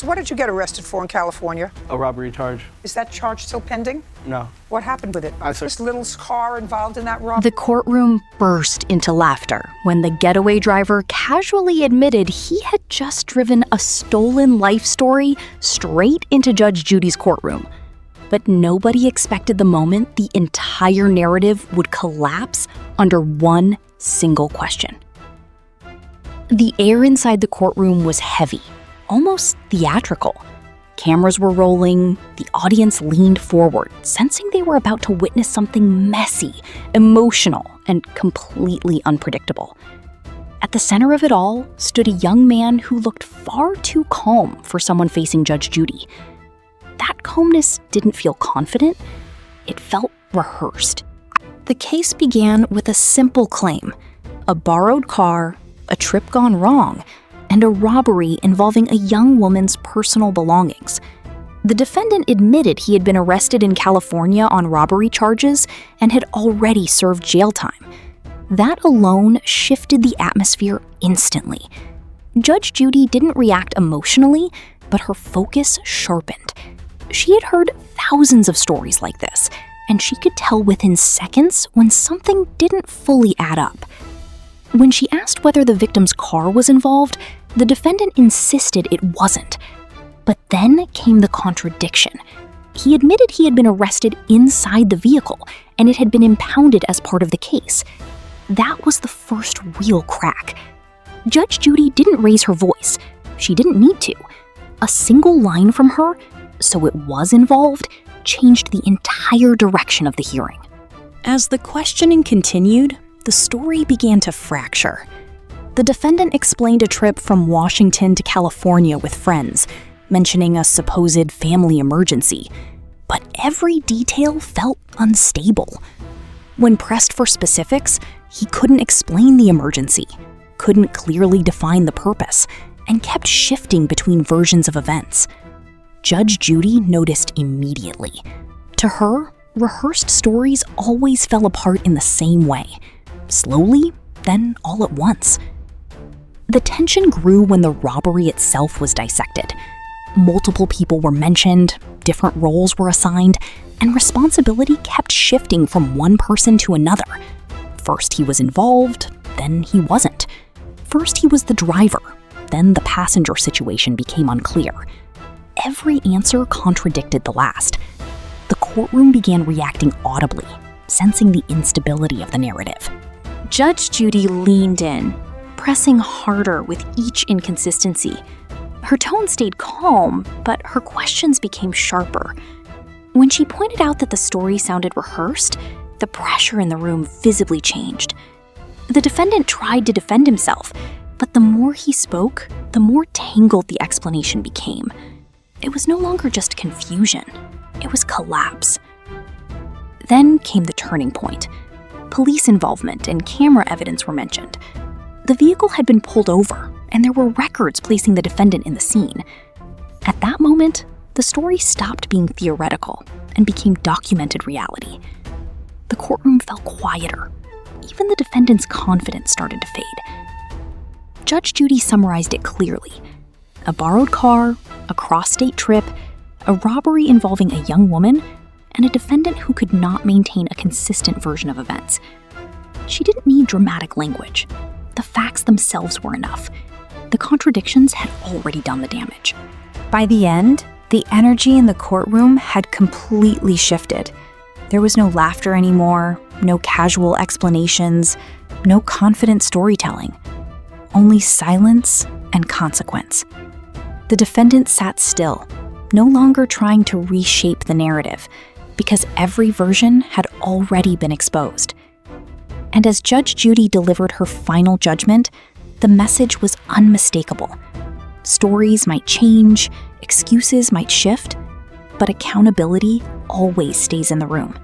So what did you get arrested for in California? A robbery charge. Is that charge still pending? No. What happened with it? This little car involved in that robbery? The courtroom burst into laughter when the getaway driver casually admitted he had just driven a stolen life story straight into Judge Judy's courtroom. But nobody expected the moment the entire narrative would collapse under one single question. The air inside the courtroom was heavy, almost theatrical. Cameras were rolling, the audience leaned forward, sensing they were about to witness something messy, emotional, and completely unpredictable. At the center of it all stood a young man who looked far too calm for someone facing Judge Judy. That calmness didn't feel confident, it felt rehearsed. The case began with a simple claim: a borrowed car, a trip gone wrong, and a robbery involving a young woman's personal belongings. The defendant admitted he had been arrested in California on robbery charges and had already served jail time. That alone shifted the atmosphere instantly. Judge Judy didn't react emotionally, but her focus sharpened. She had heard thousands of stories like this, and she could tell within seconds when something didn't fully add up. When she asked whether the victim's car was involved, the defendant insisted it wasn't. But then came the contradiction. He admitted he had been arrested inside the vehicle, and it had been impounded as part of the case. That was the first real crack. Judge Judy didn't raise her voice. She didn't need to. A single line from her, "So it was involved," changed the entire direction of the hearing. As the questioning continued, the story began to fracture. The defendant explained a trip from Washington to California with friends, mentioning a supposed family emergency. But every detail felt unstable. When pressed for specifics, he couldn't explain the emergency, couldn't clearly define the purpose, and kept shifting between versions of events. Judge Judy noticed immediately. To her, rehearsed stories always fell apart in the same way. Slowly, then all at once. The tension grew when the robbery itself was dissected. Multiple people were mentioned, different roles were assigned, and responsibility kept shifting from one person to another. First he was involved, then he wasn't. First he was the driver, then the passenger situation became unclear. Every answer contradicted the last. The courtroom began reacting audibly, sensing the instability of the narrative. Judge Judy leaned in, pressing harder with each inconsistency. Her tone stayed calm, but her questions became sharper. When she pointed out that the story sounded rehearsed, the pressure in the room visibly changed. The defendant tried to defend himself, but the more he spoke, the more tangled the explanation became. It was no longer just confusion, it was collapse. Then came the turning point. Police involvement and camera evidence were mentioned. The vehicle had been pulled over, and there were records placing the defendant in the scene. At that moment, the story stopped being theoretical and became documented reality. The courtroom felt quieter. Even the defendant's confidence started to fade. Judge Judy summarized it clearly. A borrowed car, a cross-state trip, a robbery involving a young woman, and a defendant who could not maintain a consistent version of events. She didn't need dramatic language. The facts themselves were enough. The contradictions had already done the damage. By the end, the energy in the courtroom had completely shifted. There was no laughter anymore, no casual explanations, no confident storytelling. Only silence and consequence. The defendant sat still, no longer trying to reshape the narrative, because every version had already been exposed. And as Judge Judy delivered her final judgment, the message was unmistakable. Stories might change, excuses might shift, but accountability always stays in the room.